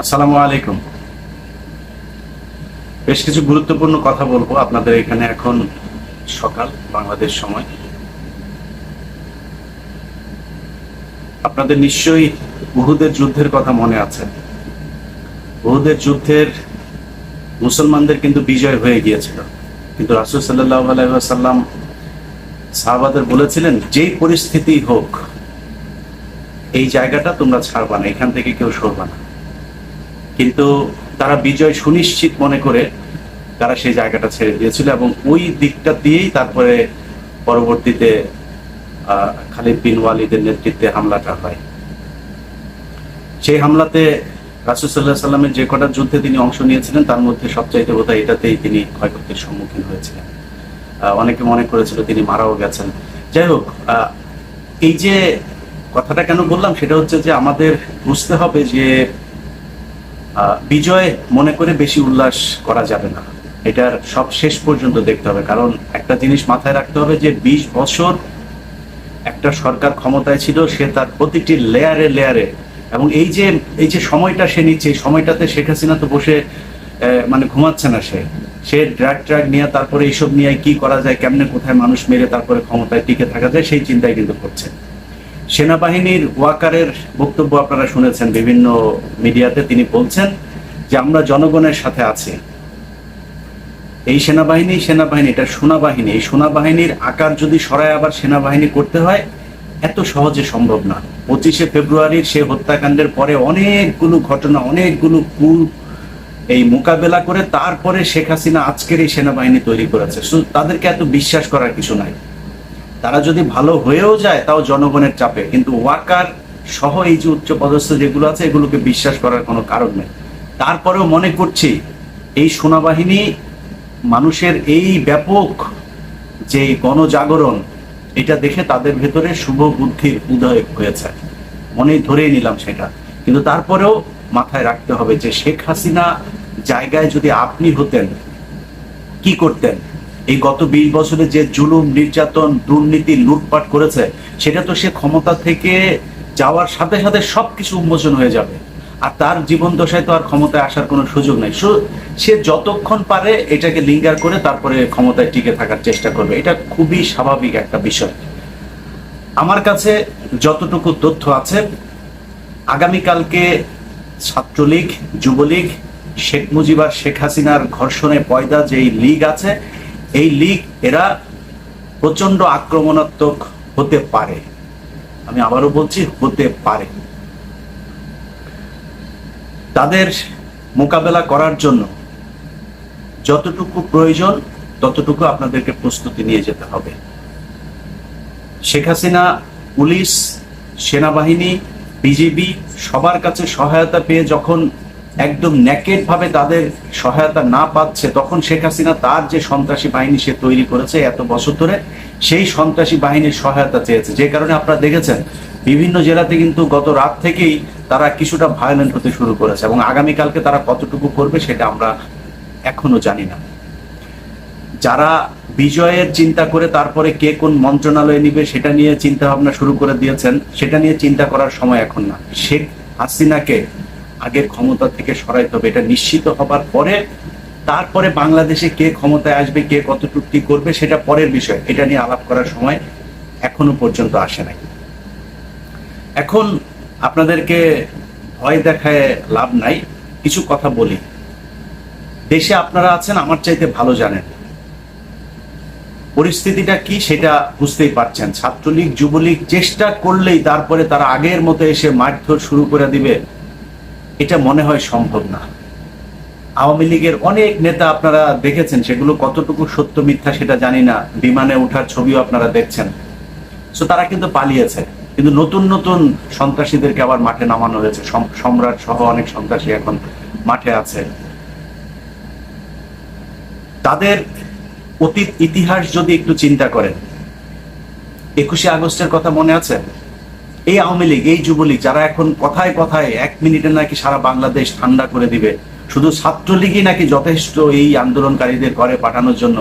আসসালামু আলাইকুম। বেশ কিছু গুরুত্বপূর্ণ কথা বলবো আপনাদের এখানে। এখন সকাল বাংলাদেশ সময়। আপনাদের নিশ্চয়ই উহুদের যুদ্ধের কথা মনে আছে। উহুদের যুদ্ধের মুসলমানদের কিন্তু বিজয় হয়ে গিয়েছিল, কিন্তু রাসূল সাল্লাল্লাহু আলাইহি ওয়াসাল্লাম সাহাবাদের বলেছিলেন, যেই পরিস্থিতি হোক এই জায়গাটা তোমরা ছাড়বা না, এখান থেকে কেউ সরবা না। কিন্তু তারা বিজয় সুনিশ্চিত মনে করে তারা সেই জায়গাটা ছেড়ে দিয়েছিল, এবং ওই দিকটা দিয়েই তারপরে পরবর্তীতে খালিদ বিন ওয়ালিদের নেতৃত্বে হামলাটা হয়। সেই হামলাতে রাসূল সাল্লাল্লাহু আলাইহি ওয়াসাল্লামের যে কটা যুদ্ধে তিনি অংশ নিয়েছিলেন তার মধ্যে সবচাইতে বোধহয় এটাতেই তিনি ক্ষয়ক্ষতির সম্মুখীন হয়েছিলেন। অনেকে মনে করেছিল তিনি মারাও গেছেন। যাই হোক, এই যে কথাটা কেন বললাম সেটা হচ্ছে যে আমাদের বুঝতে হবে যে বিজয় মনে করে বেশি উল্লাস করা যাবে না, এটার সব শেষ পর্যন্ত দেখতে হবে। কারণ একটা জিনিস মাথায় রাখতে হবে যে 20 বছর একটা সরকার ক্ষমতায় ছিল, সে তার প্রতিটি লেয়ারে লেয়ারে, এবং এই যে সময়টা সে নিচ্ছে, এই সময়টাতে শেখ হাসিনা তো বসে মানে ঘুমাচ্ছে না। সে ড্রাগ নিয়ে, তারপরে এইসব নিয়ে কি করা যায়, কেমনে কোথায় মানুষ মেরে তারপরে ক্ষমতায় টিকে থাকা যায়, সেই চিন্তাই কিন্তু করছে। সেনাবাহিনীর ওয়াকারের বক্তব্য আপনারা শুনেছেন বিভিন্ন মিডিয়াতে। তিনি বলছেন যে আমরা জনগণের সাথে আছি। এই সেনাবাহিনী এটা সেনাবাহিনী, এই সেনাবাহিনীর আকার যদি সরায় আবার সেনাবাহিনী করতে হয়, এত সহজে সম্ভব না। 25শে ফেব্রুয়ারির সে হত্যাকাণ্ডের পরে অনেকগুলো ঘটনা, অনেকগুলো কুল এই মোকাবেলা করে তারপরে শেখ হাসিনা আজকের এই সেনাবাহিনী তৈরি করেছে। তাদেরকে এত বিশ্বাস করার কিছু নাই। তারা যদি ভালো হয়েও যায় তাও জনগণের চাপে, কিন্তু ওয়াকার সহ এই যে উচ্চ পদস্থ যেগুলো আছে এগুলোকে বিশ্বাস করার কোনো কারণ নেই। তারপরেও মনে করছি এই সেনাবাহিনী মানুষের এই ব্যাপক যে গণজাগরণ, এটা দেখে তাদের ভেতরে শুভ বুদ্ধির উদয় হয়েছে, মনে ধরেই নিলাম সেটা। কিন্তু তারপরেও মাথায় রাখতে হবে যে শেখ হাসিনা জায়গায় যদি আপনি হতেন কি করতেন। এই গত 20 বছরে যে জুলুম, নির্যাতন, দুর্নীতি, লুটপাট করেছে, সেটা তো সে ক্ষমতা থেকে যাওয়ার সাথে সাথে সবকিছু উন্মোচন হয়ে যাবে। আর তার জীবন দশায় তো আর ক্ষমতায় আসার কোনো সুযোগ নেই। সে যতক্ষণ পারে এটাকে লিঙ্গার করে তারপরে ক্ষমতায় টিকে থাকার চেষ্টা করবে। এটা খুবই স্বাভাবিক একটা বিষয়। আমার কাছে যতটুকু তথ্য আছে, আগামীকালকে ছাত্রলীগ, যুবলীগ, শেখ মুজিব আর শেখ হাসিনার ঘর্ষণে পয়দা যেই লীগ আছে, এই লীগ এরা প্রচন্ড আক্রমণাত্মক হতে পারে। আমি আবারও বলছি, হতে পারে। তাদের মোকাবেলা করার জন্য যতটুকু প্রয়োজন ততটুকু আপনাদেরকে প্রস্তুতি নিয়ে যেতে হবে। শেখ হাসিনা পুলিশ, সেনাবাহিনী, বিজিবি সবার কাছে সহায়তা পেয়ে যখন একদম নেকেড ভাবে তাদের সহায়তা না পাচ্ছে, তখন শেখ হাসিনা তার যে সন্ত্রাসী বাহিনী সে তৈরি করেছে এত বছর ধরে, সেই সন্ত্রাসী বাহিনীর সহায়তা চেয়েছে। যে কারণে আপনারা দেখেছেন বিভিন্ন জেলাতে কিন্তু গত রাত থেকেই তারা কিছুটা ভায়োলেন্ট হতে শুরু করেছে, এবং আগামীকালকে তারা কতটুকু করবে সেটা আমরা এখনো জানি না। যারা বিজয়ের চিন্তা করে তারপরে কে কোন মন্ত্রণালয়ে নিবে সেটা নিয়ে চিন্তা ভাবনা শুরু করে দিয়েছেন, সেটা নিয়ে চিন্তা করার সময় এখন না। শেখ হাসিনাকে আগের ক্ষমতা থেকে সরাইতে হবে, এটা নিশ্চিত হবার পরে তারপরে বাংলাদেশে কে ক্ষমতায় আসবে, কে কতটুকু কি করবে সেটা পরের বিষয়। এটা নিয়ে আলাপ করার সময় এখনো পর্যন্ত আসে নাই। এখন আপনাদেরকে ভয় দেখায় লাভ নাই, কিছু কথা বলি। দেশে আপনারা আছেন, আমার চাইতে ভালো জানেন পরিস্থিতিটা কি, সেটা বুঝতেই পারছেন। ছাত্রলীগ, যুবলীগ চেষ্টা করলেই তারপরে তারা আগের মতো এসে মারধর শুরু করে দিবে, এটা মনে হয় সম্ভব না। আওয়ামী লীগের অনেক নেতা আপনারা দেখেছেন, সেগুলো কতটুকু সত্য মিথ্যা সেটা জানি না, বিমানে ওঠার ছবিও আপনারা দেখছেন। তারা কিন্তু পালিয়েছে, কিন্তু নতুন নতুন সন্ত্রাসীদেরকে আবার মাঠে নামানো হয়েছে। সম্রাট সহ অনেক সন্ত্রাসী এখন মাঠে আছে। তাদের অতীত ইতিহাস যদি একটু চিন্তা করেন, 21শে আগস্টের কথা মনে আছে? এই আওয়ামী লীগ, এই যুবলীগ যারা এখন কথায় কথায় 1 মিনিটে নাকি সারা বাংলাদেশ ঠান্ডা করে দিবে, শুধু ছাত্রলীগই নাকি যথেষ্ট এই আন্দোলনকারীদের ঘরে পাঠানোর জন্য,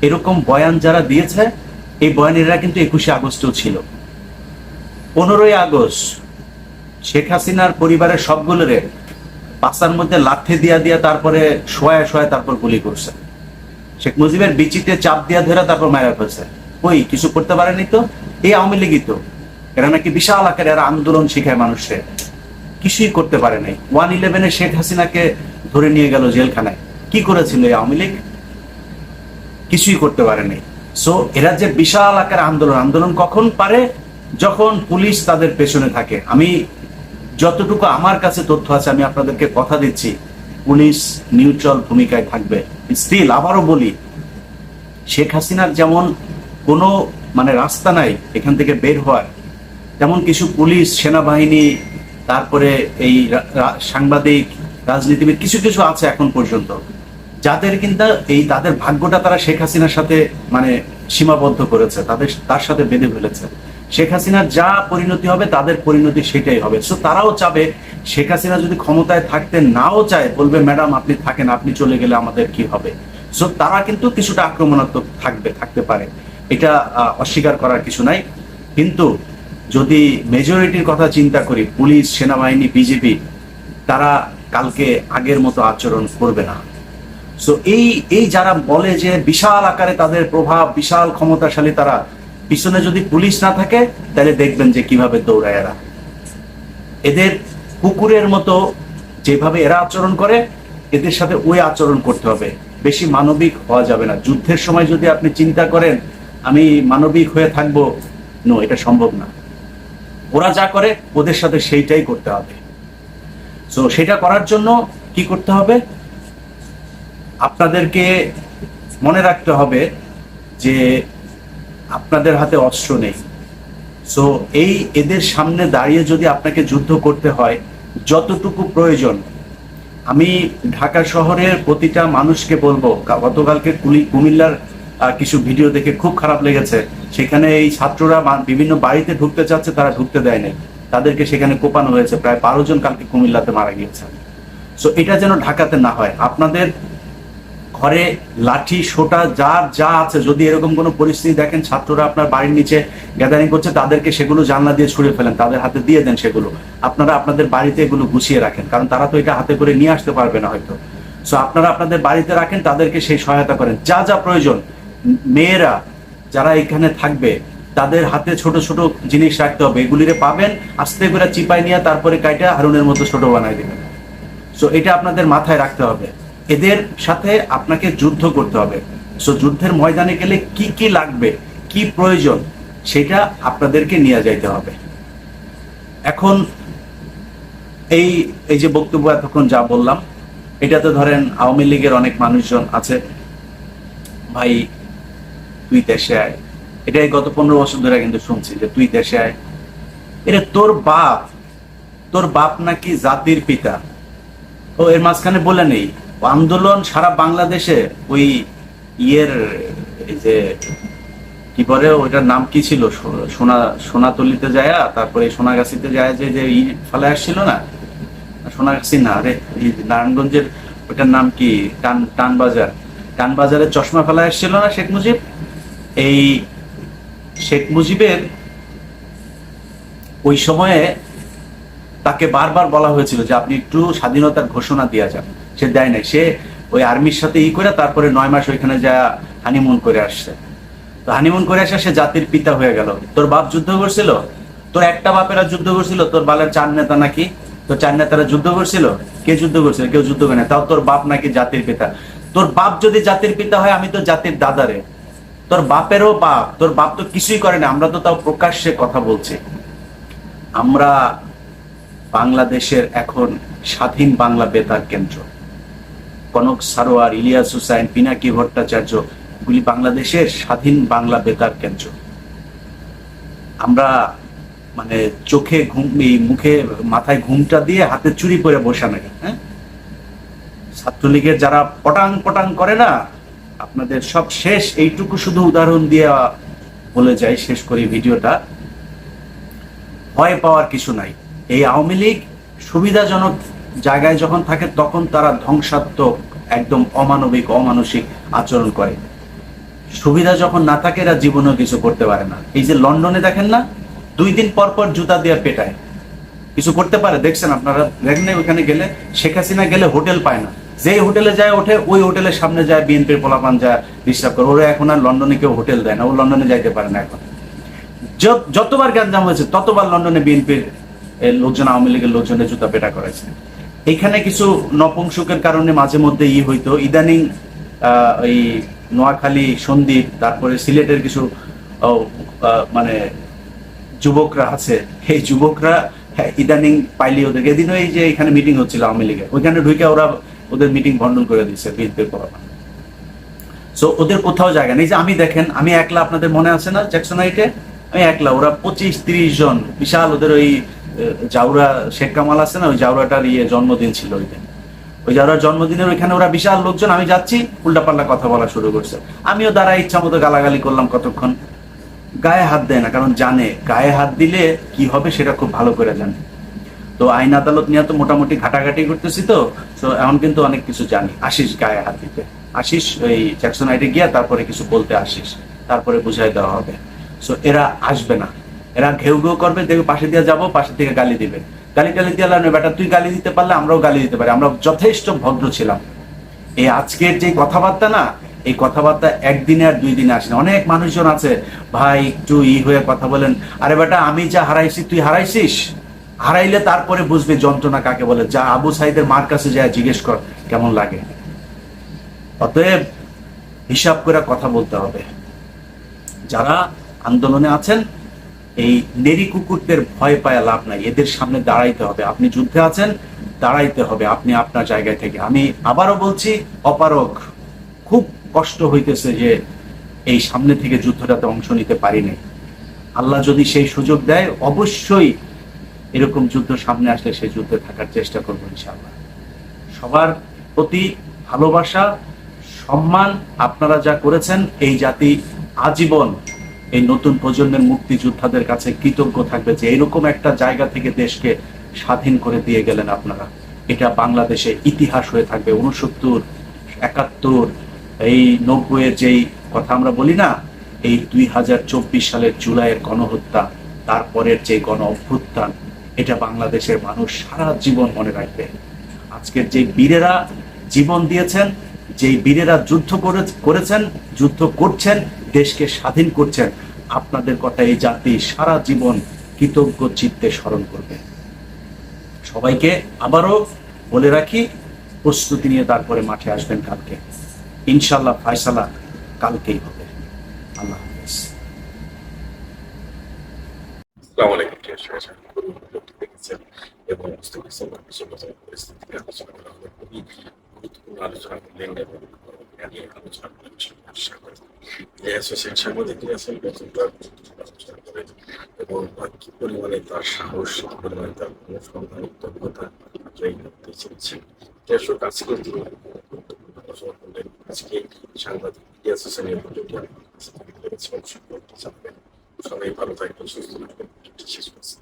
এরকম বয়ান যারা দিয়েছে, এই বয়ানেরা কিন্তু 21শে আগস্টেও ছিল। 15ই আগস্ট শেখ হাসিনার পরিবারের সবগুলোরে পাশার মধ্যে লাঠি দিয়া দিয়া তারপরে শোয়া শোয়া তারপর গুলি করছে। শেখ মুজিবের বিচিতে চাপ দিয়া ধরে তারপর মারা ফেলছে। ওই কিছু করতে পারেনি তো, এই আওয়ামী লীগই তো। এরা নাকি বিশাল আকারে এরা আন্দোলন শিখায় মানুষের, কিছুই করতে পারে নাই। 111-এ শেখ হাসিনাকে ধরে নিয়ে গেল জেলখানায়, কি করেছিল এই আওয়ামী লীগ? কিছুই করতে পারেনি। সো এরা যে বিশাল আকারে আন্দোলন কখন পারে? যখন পুলিশ তাদের পেছনে থাকে। আমি যতটুকু আমার কাছে তথ্য আছে আমি আপনাদেরকে কথা দিচ্ছি, পুলিশ নিউট্রাল ভূমিকায় থাকবে। স্টিল আবারও বলি, শেখ হাসিনার যেমন কোনো রাস্তা নাই এখান থেকে বের হওয়ার, তেমন কিছু পুলিশ, সেনাবাহিনী, তারপরে এই সাংবাদিক, রাজনীতিবিদ কিছু কিছু আছে এখন পর্যন্ত, যাদের কিন্তু তাদের ভাগ্যটা তারা শেখ হাসিনার সাথে সীমাবদ্ধ করেছে, তার সাথে বেঁধে ফেলেছে। শেখ হাসিনার যা পরিণতি হবে তাদের পরিণতি সেটাই হবে। সো তারাও চাবে, শেখ হাসিনা যদি ক্ষমতায় থাকতে নাও চায়, বলবে ম্যাডাম আপনি থাকেন, আপনি চলে গেলে আমাদের কি হবে? সো তারা কিন্তু কিছুটা আক্রমণাত্মক থাকতে পারে, এটা অস্বীকার করার কিছু নাই। কিন্তু যদি মেজরিটির কথা চিন্তা করি, পুলিশ, সেনাবাহিনী, বিজেপি, তারা কালকে আগের মতো আচরণ করবে না। সো এই যারা বলে যে বিশাল আকারে তাদের প্রভাব, বিশাল ক্ষমতাশালী তারা, পিছনে যদি পুলিশ না থাকে তাহলে দেখবেন যে কিভাবে দৌড়ায় এরা। এদের কুকুরের মতো যেভাবে এরা আচরণ করে, এদের সাথে ওই আচরণ করতে হবে, বেশি মানবিক হওয়া যাবে না। যুদ্ধের সময় যদি আপনি চিন্তা করেন আমি মানবিক হয়ে থাকবো, নো, এটা সম্ভব না। ওরা যা করে ওদের সাথে সেইটাই করতে হবে। সো সেটা করার জন্য কি করতে হবে? আপনাদেরকে মনে রাখতে হবে যে আপনাদের হাতে অস্ত্র নেই। সো এদের সামনে দাঁড়িয়ে যদি আপনাকে যুদ্ধ করতে হয়, যতটুকু প্রয়োজন, আমি ঢাকা শহরের প্রতিটা মানুষকে বলবো, গতকালকে কুমিল্লার কিছু ভিডিও দেখে খুব খারাপ লেগেছে। সেখানে এই ছাত্ররা বিভিন্ন বাড়িতে ঢুকতে চাচ্ছে, তারা ঢুকতে দেয় নাই, তাদেরকে সেখানে কোপানো হয়েছে। প্রায় 12 জন কালকে কুমিল্লাতে মারা গিয়েছে। সো এটা যেন ঢাকাতে না হয়। আপনাদের ঘরে লাঠি, সোটা, যার যা আছে, যদি এরকম কোনো পরিস্থিতি দেখেন ছাত্ররা আপনার বাড়ির নিচে গ্যাদারিং করছে, তাদেরকে সেগুলো জানলা দিয়ে ছুড়ে ফেলেন, তাদের হাতে দিয়ে দেন সেগুলো। আপনারা আপনাদের বাড়িতে এগুলো গুছিয়ে রাখেন, কারণ তারা তো এটা হাতে করে নিয়ে আসতে পারবে না হয়তো। সো আপনারা আপনাদের বাড়িতে রাখেন, তাদেরকে সেই সহায়তা করেন, যা যা প্রয়োজন। মেয়েরা যারা এখানে থাকবে তাদের হাতে ছোট ছোট জিনিস রাখতে হবে, এগুলিরে পাবেন, আস্তে করে চিপাই নিয়ে তারপরে কাইটা হারুনের মতো ছোট বানাই দেবেন। সো এটা আপনাদের মাথায় রাখতে হবে। এদের সাথে আপনাকে যুদ্ধ করতে হবে। সো যুদ্ধের ময়দানে গেলে কি কি লাগবে, কি প্রয়োজন, সেটা আপনাদেরকে নিয়ে যাইতে হবে। এখন এই যে বক্তব্য এতক্ষণ যা বললাম, এটাতে ধরেন আওয়ামী লীগের অনেক মানুষজন আছে, ভাই তুই দেশে আয়, এটাই গত 15 বছর ধরে কিন্তু শুনছি যে তুই দেশে আয়। এটা তোর বাপ নাকি জাতির পিতা? ও এর মাঝখানে বলে নেই, আন্দোলন সারা বাংলাদেশে ওই যে কি বলে ওইটার নাম কি ছিল, সোনাতলিতে যায়, তারপরে সোনাগাছিতে যায় যে ফেলে আসছিল না, সোনাগাছি না, আরে নারায়ণগঞ্জের ওইটার নাম কি, টানবাজারে চশমা ফেলা আসছিল না শেখ মুজিব। এই শেখ মুজিবের ওই সময়ে তাকে বারবার বলা হয়েছিল যে আপনি একটু স্বাধীনতার ঘোষণা দিয়া যান, সে দেয় নাই। সে ওই আর্মির সাথে করে তারপরে 9 মাস ওইখানে যা হানিমুন করে আসছে। তো হানিমুন করে আসে সে জাতির পিতা হয়ে গেল। তোর বাপ যুদ্ধ করছিল? তোর একটা বাপেরা যুদ্ধ করছিল? তোর বালের 4 নেতা নাকি? তো 4 নেতারা যুদ্ধ করছিল? কে যুদ্ধ করছিল? কেউ যুদ্ধ করে না। তাও তোর বাপ নাকি জাতির পিতা? তোর বাপ যদি জাতির পিতা হয়, আমি তো জাতির দাদারে। তোর বাপেরও বাপ, তোর বাপ তো কিছুই করে না। আমরা তো তাও প্রকাশ্যে কথা বলছি। আমরা বাংলাদেশের এখন স্বাধীন বাংলা বেতার কেন্দ্র, কনক সারোয়ার, ইলিয়াস হুসাইন, পিনাকি ভট্টাচার্য, এগুলি বাংলাদেশের স্বাধীন বাংলা বেতার কেন্দ্র। আমরা চোখে ঘুম, মুখে মাথায় ঘুমটা দিয়ে হাতে চুরি করে বসা নাই। হ্যাঁ, ছাত্রলীগের যারা পটাং পটাং করে না, আপনাদের সব শেষ। এইটুকু শুধু উদাহরণ দিয়ে বলে যাই, শেষ করি ভিডিওটা। ভয় পাওয়ার কিছু নাই। এই আওয়ামী লীগ সুবিধাজনক জায়গায় যখন থাকে তখন তারা ধ্বংসাত্মক, একদম অমানবিক, অমানসিক আচরণ করে। সুবিধা যখন না থাকে এরা জীবনেও কিছু করতে পারে না। এই যে লন্ডনে দেখেন না, 2 দিন পর পর জুতা দিয়ে পেটায়, কিছু করতে পারে? দেখছেন আপনারা, দেখেন ওইখানে গেলে শেখ হাসিনা গেলে হোটেল পায় না, যেই হোটেলে যায় ওঠে ওই হোটেলের সামনে যায় বিএনপির পোলাপান যায় ডিস্টার্ব করে। ওরা এখন আর লন্ডনে কেউ হোটেল দেয় না, ও লন্ডনে যাইতে পারে না এখন। যতবার গ্যাঞ্জাম হয়েছে ততবার লন্ডনে বিএনপির লোকজন, আওয়ামী লীগের লোকজনের জুতা পেটা করেছে। এখানে কিছু নপুংসকের কারণে মাঝে মধ্যে হইতো, ইদানিং ওই নোয়াখালী, সন্দ্বীপ, তারপরে সিলেটের কিছু মানে যুবকরা আছে, এই যুবকরা ইদানিং পাইলি ওদেরকে। এদিনও এই যে এখানে মিটিং হচ্ছিল আওয়ামী লীগের, ওইখানে ঢুকে ওরা ওদের মিটিং ভণ্ডন করে দিচ্ছে বিএনপির পোলাপান। সো ওদের কোথাও জায়গা নেই। যে আমি দেখেন, আমি একলা, আপনাদের মনে আছে না জ্যাকসনাইটে আমি একলা, ওরা 25-30 জন, বিশাল ওদের ওই জাউরা শেখ কামাল আছে না, ওই জাউরাটার জন্মদিন ছিল ওই দিন, ওই জাউরার জন্মদিনের ওইখানে ওরা বিশাল লোকজন, আমি যাচ্ছি উল্টাপাল্টা কথা বলা শুরু করছে। আমিও দাঁড়ায় ইচ্ছা মতো গালাগালি করলাম কতক্ষণ, গায়ে হাত দেয় না, কারণ জানে গায়ে হাত দিলে কি হবে সেটা খুব ভালো করে জানে। তো আইন আদালত নিয়ে তো মোটামুটি ঘাটাঘাটি করতেছি, তো এখন কিন্তু অনেক কিছু জানি। আসিস গায়ে হাত দিতে, আসিস ওই জ্যাকসনাইটে গিয়া তারপরে কিছু বলতে আসিস, তারপরে বুঝাই দেওয়া হবে। সো এরা আসবে না, এরা ঘেউ ঘেউ করবে, দেখবে পাশে দিয়ে যাবো, পাশে থেকে গালি দিবে, গালি টালি দিয়ে লাভ নেই। বেটা তুই গালি দিতে পারলে আমরাও গালি দিতে পারি, আমরা যথেষ্ট ভদ্র ছিলাম। এই আজকের যে কথাবার্তা না, এই কথাবার্তা একদিনে আর 2 দিনে আসে না। অনেক মানুষজন আছে ভাই একটু হয়ে কথা বলেন, আরে বেটা আমি যা হারাইছি তুই হারাইছিস, হারাইলে তারপরে বুঝবে যন্ত্রণা কাকে বলে। যা আবু সাইদের মার কাছে যায় জিজ্ঞেস কর কেমন লাগে। অতএব হিসাব করে কথা বলতে হবে। যারা আন্দোলনে আছেন, এই নেরি কুকুরদের ভয় পায় লাভ নাই, এদের সামনে দাঁড়াইতে হবে। আপনি যুদ্ধে আছেন, দাঁড়াইতে হবে আপনি আপনার জায়গায় থেকে। আমি আবারও বলছি, অপারগ, খুব কষ্ট হইতেছে যে এই সামনে থেকে যুদ্ধটাতে অংশ নিতে পারিনি। আল্লাহ যদি সেই সুযোগ দেয়, অবশ্যই এরকম যুদ্ধ সামনে আসলে সেই যুদ্ধে থাকার চেষ্টা করবো ইনশাআল্লাহ। সবার প্রতি ভালোবাসা, সম্মান। আপনারা যা করেছেন, এই জাতি আজীবন এই নতুন প্রজন্মের মুক্তিযোদ্ধাদের কাছে কৃতজ্ঞ থাকবে যে এরকম একটা জায়গা থেকে দেশকে স্বাধীন করে দিয়ে গেলেন আপনারা। এটা বাংলাদেশে ইতিহাস হয়ে থাকবে। 69, 71, এই 90-এর যেই কথা আমরা বলি না, এই 2024 সালের জুলাইয়ের গণহত্যা, তারপরের যে গণ অভ্যুত্থান, এটা বাংলাদেশের মানুষ সারা জীবন মনে রাখবে। আজকের যে বীরেরা জীবন দিয়েছেন, যেই বীরেরা যুদ্ধ করেছেন, যুদ্ধ করছেন, দেশকে স্বাধীন করছেন, আপনাদের কথা এই জাতি সারা জীবন কৃতজ্ঞ চিত্তে স্মরণ করবে। সবাইকে আবারও বলে রাখি, প্রস্তুতি নিয়ে তারপরে মাঠে আসবেন কালকে। ইনশাল্লাহ ফয়সালা কালকেই হবে। আল্লাহ হাফেজ। আসসালামু আলাইকুম। দেখেছেন এবং বুঝতে পারছেন পরিস্থিতিকে আলোচনা করা হবে। খুবই গুরুত্বপূর্ণ আলোচনা করলেন এবং নিয়ে আলোচনা করলেন। আশা করি যে অ্যাসোসিয়েট সাংবাদিকরা আছেন আলোচনা করেন এবং কি পরিমাণে তার সাহস, কি পরিমাণে তার অনুসন্ধানিক দক্ষতা এই করতে চেয়েছেন। দর্শক, আজকে তিনি গুরুত্বপূর্ণ আলোচনা করলেন। আজকে সাংবাদিক অ্যাসোসিয়েশনের ভিডিওটি আপনার কাছে সবাই ভালো থাকবেন, সুস্থ থাকবেন। শেষ করছি।